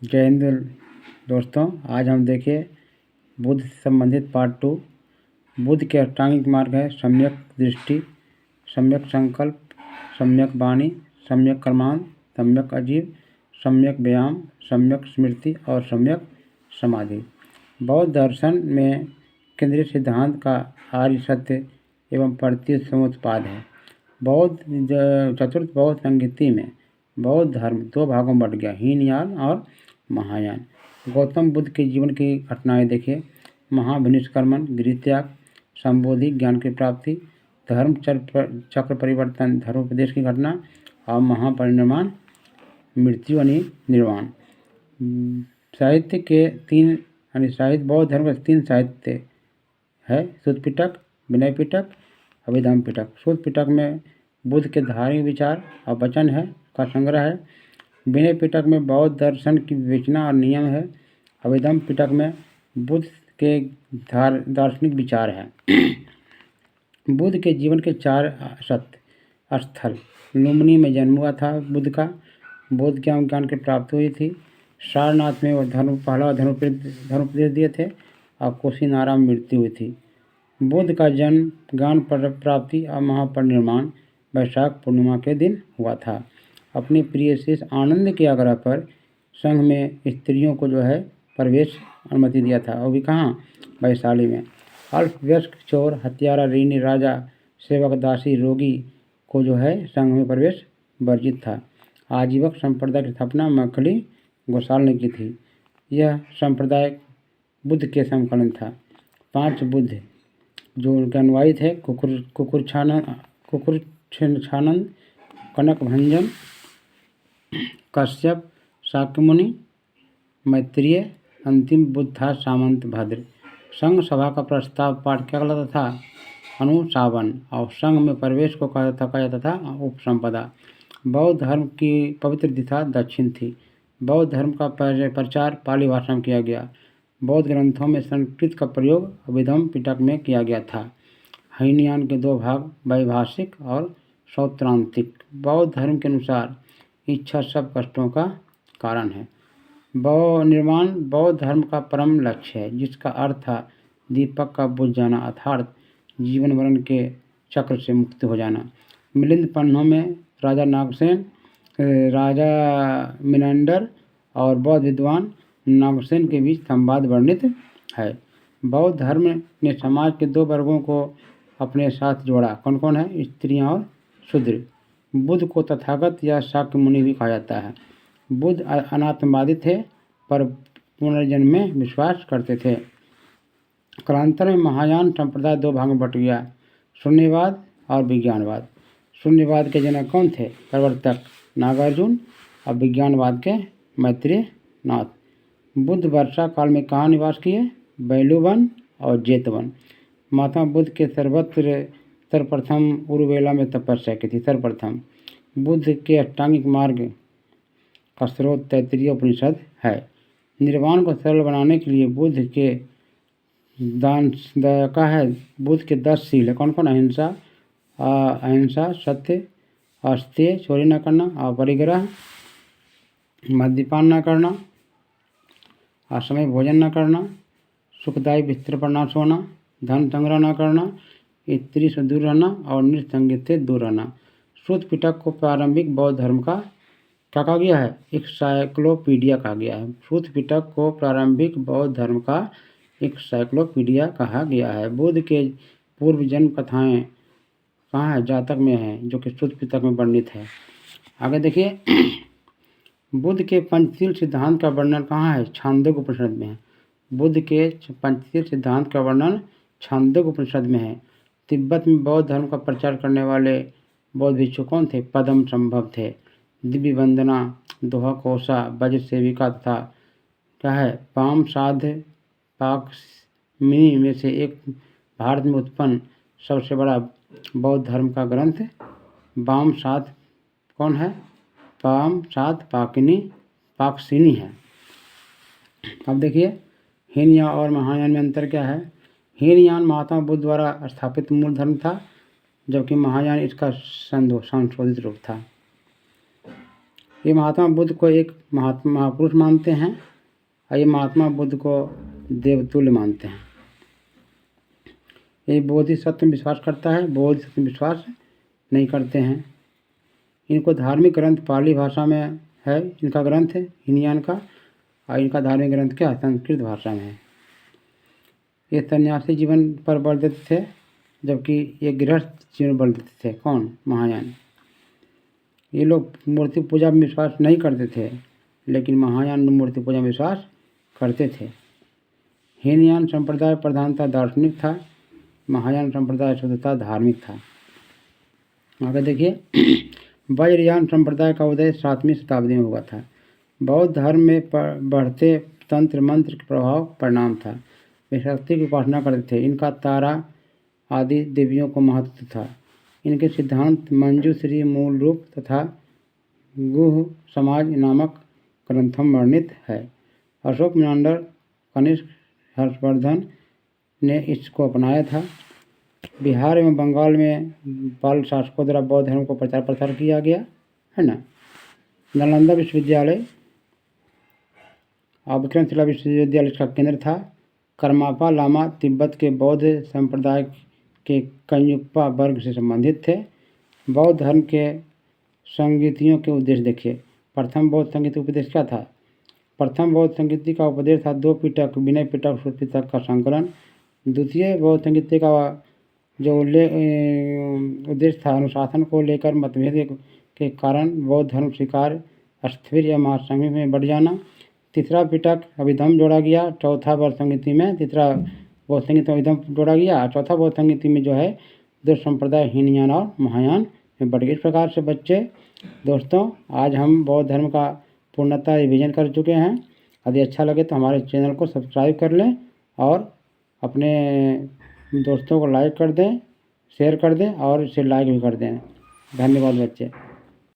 जय हिंद दोस्तों। आज हम देखें बुद्ध से संबंधित पार्ट 2। बुद्ध के अष्टांगिक मार्ग है सम्यक दृष्टि, सम्यक संकल्प, सम्यक वाणी, सम्यक कर्मांत, सम्यक आजीव, सम्यक व्यायाम, सम्यक स्मृति और सम्यक समाधि। बौद्ध दर्शन में केंद्रीय सिद्धांत का आर्य सत्य एवं प्रतीत समुत्पाद है। चतुर्थ बौद्ध संगीति में बौद्ध धर्म दो भागों में बट गया, हीनयान और महायान। गौतम बुद्ध के जीवन की घटनाएं देखें। महाभिनिष्क्रमण, गृहत्याग, संबोधि, ज्ञान की प्राप्ति, धर्म चक्र परिवर्तन, धर्मोपदेश की घटना और महापरिनिर्वाण, मृत्यु यानी निर्वाण। साहित्य के तीन साहित्य बौद्ध धर्म के तीन साहित्य है, सुत्त पिटक, विनय पिटक, अभिधम्म पिटक। सुत्त पिटक में बुद्ध के धार्मिक विचार और वचन है का संग्रह है। विनय पिटक में बौद्ध दर्शन की विवेचना और नियम है। अभिधम्म पिटक में बुद्ध के दार्शनिक विचार है। बुद्ध के जीवन के चार सत्य स्थल। लुम्बिनी में जन्म हुआ था बुद्ध का, बोध ज्ञान की प्राप्ति हुई थी। सारनाथ में वह पहला धर्मोपदेश दिए थे और कुशीनारा में मृत्यु हुई थी। बुद्ध का जन्म, ज्ञान प्राप्ति और महापरिनिर्वाण वैशाख पूर्णिमा के दिन हुआ था। अपने प्रिय शिष्य आनंद के आग्रह पर संघ में स्त्रियों को प्रवेश अनुमति दिया था, और भी कहाँ, वैशाली में। अल्पवयस्क, चोर, हत्यारा, ऋणी, राजा, सेवक, दासी, रोगी को संघ में प्रवेश वर्जित था। आजीवक संप्रदाय की स्थापना मखली गोसाल ने की थी। यह संप्रदाय बुद्ध के समकालीन था। 5 बुद्ध जो उनके अनुयायी थे, कुकुरछानंद, कनकभंजन, कश्यप, शाक्यमुनि, मैत्रेय। अंतिम बुद्ध था सामंतभद्र। संघ सभा का प्रस्ताव पाठ क्या कहलाता था? अनुशासन। और संघ में प्रवेश को कहा जाता था उपसंपदा। बौद्ध धर्म की पवित्र दिशा दक्षिण थी। बौद्ध धर्म का प्रचार पाली भाषा में किया गया। बौद्ध ग्रंथों में संस्कृत का प्रयोग अभिधम्म पिटक में किया गया था। हीनयान के 2 भाग, वैभाषिक और सौत्रांतिक। बौद्ध धर्म के अनुसार इच्छा सब कष्टों का कारण है। निर्वाण बौद्ध धर्म का परम लक्ष्य है, जिसका अर्थ था दीपक का बुझ जाना, अर्थात जीवन मरण के चक्र से मुक्त हो जाना। मिलिंद पन्नों में राजा नागसेन, राजा मिनांडर और बौद्ध विद्वान नागसेन के बीच संवाद वर्णित है। बौद्ध धर्म ने समाज के 2 वर्गों को अपने साथ जोड़ा। कौन कौन है? स्त्रियां और शूद्र। बुद्ध को तथागत या शाक्य मुनि भी कहा जाता है। बुद्ध अनात्मवादी थे, पर पुनर्जन्म में विश्वास करते थे। कालांतर में महायान संप्रदाय 2 भाग में बट गया, शून्यवाद और विज्ञानवाद। शून्यवाद के जनक कौन थे? प्रवर्तक नागार्जुन, और विज्ञानवाद के मैत्रेय नाथ। बुद्ध वर्षा काल में कहाँ निवास किए? बैलूवन और जेतवन। महात्मा बुद्ध के सर्वप्रथम उरुवेला में तपस्या की थी। सर्वप्रथम बुद्ध के अष्टांगिक मार्ग का स्रोत तैत्तिरीय उपनिषद है। निर्वाण को सरल बनाने के लिए बुद्ध के बुद्ध के 10 शील है। कौन कौन? अहिंसा, सत्य, अस्तेय, चोरी न करना, अपरिग्रह, मद्यपान न करना, असमय भोजन न करना, सुखदायी बिस्तर पर न सोना, धन संग्रह न करना, स्त्री से दूर रहना और नृसंगीत से दूर रहना। सुत्त पिटक को प्रारंभिक बौद्ध धर्म का क्या कहा गया है? एनसाइक्लोपीडिया कहा गया है। सुत्त पिटक को प्रारंभिक बौद्ध धर्म का एनसाइक्लोपीडिया कहा गया है। बुद्ध के पूर्व जन्म कथाएं कहाँ है? जातक में है, जो कि सुत्त पिटक में वर्णित है। आगे देखिए, बुद्ध के पंचशील सिद्धांत का वर्णन कहाँ है? छांदोग्य उपनिषद में है। बुद्ध के पंचशील सिद्धांत का वर्णन छांदोग्य उपनिषद में है। तिब्बत में बौद्ध धर्म का प्रचार करने वाले बौद्ध भिक्षु कौन थे? पद्म संभव थे। दिव्य वंदना, दोहा कोसा, वज्र सेविका तथा क्या है, पाम साध पाकमिनी में से एक भारत में उत्पन्न सबसे बड़ा बौद्ध धर्म का ग्रंथ वाम साध कौन है? पाम साध पाकसिनी है। अब देखिए, हीनयान और महायान में अंतर क्या है? हीनयान महात्मा बुद्ध द्वारा स्थापित मूल धर्म था, जबकि महायान इसका संशोधित रूप था। ये महात्मा बुद्ध को एक महापुरुष मानते हैं और ये महात्मा बुद्ध को देवतुल्य मानते हैं। ये बोधिसत्व में विश्वास करता है, बोधिसत्व में विश्वास नहीं करते हैं। इनको धार्मिक ग्रंथ पाली भाषा में है, इनका ग्रंथ है हीनयान का, और इनका धार्मिक ग्रंथ क्या है, संस्कृत भाषा में है। ये सन्यासी जीवन पर बल देते थे, जबकि ये गृहस्थ जीवन बल देते थे। कौन? महायान। ये लोग मूर्ति पूजा में विश्वास नहीं करते थे, लेकिन महायान मूर्ति पूजा में विश्वास करते थे। हीनयान संप्रदाय प्रधानता दार्शनिक था, महायान संप्रदाय शुद्धता धार्मिक था। आगे देखिए, वज्रयान संप्रदाय का उदय 7वीं शताब्दी में हुआ था। बौद्ध धर्म में बढ़ते तंत्र मंत्र के प्रभाव परिणाम था। वे शक्ति की उपासना करते थे। इनका तारा आदि देवियों को महत्व था। इनके सिद्धांत मंजूश्री मूल रूप तथा गुह समाज नामक ग्रंथों में वर्णित है। अशोक मेनांडर, कनिष्क, हर्षवर्धन ने इसको अपनाया था। बिहार एवं बंगाल में पाल शासकों द्वारा बौद्ध धर्म को प्रचार प्रसार किया गया है ना। नालंदा विश्वविद्यालय और विक्रमशिला विश्वविद्यालय इसका केंद्र था। करमापा लामा तिब्बत के बौद्ध संप्रदाय के कंयुक्पा वर्ग से संबंधित थे। बौद्ध धर्म के संगीतियों के उद्देश्य देखिए। प्रथम बौद्ध संगीत उपदेश क्या था? प्रथम बौद्ध संगीति का उपदेश था 2 पिटक, विनय पिटक, श्रुत पिटक का संकलन। द्वितीय बौद्ध संगीति का जो उद्देश्य था अनुशासन को लेकर मतभेद के कारण बौद्ध धर्म स्वीकार अस्थिर या महासंघ में बढ़ जाना। तीसरा पिटक अभिधम जोड़ा गया। चौथा बौद्ध संगीति में तीसरा बौद्ध संगीत में अभिधम जोड़ा गया। चौथा बौद्ध संगीति में जो है 2 संप्रदाय हीनयान और महायान में बढ़ गए। इस प्रकार से बच्चे दोस्तों, आज हम बौद्ध धर्म का पूर्णतः रिवीजन कर चुके हैं। यदि अच्छा लगे तो हमारे चैनल को सब्सक्राइब कर लें और अपने दोस्तों को लाइक कर दें, शेयर कर दें और इसे लाइक भी कर दें। धन्यवाद बच्चे।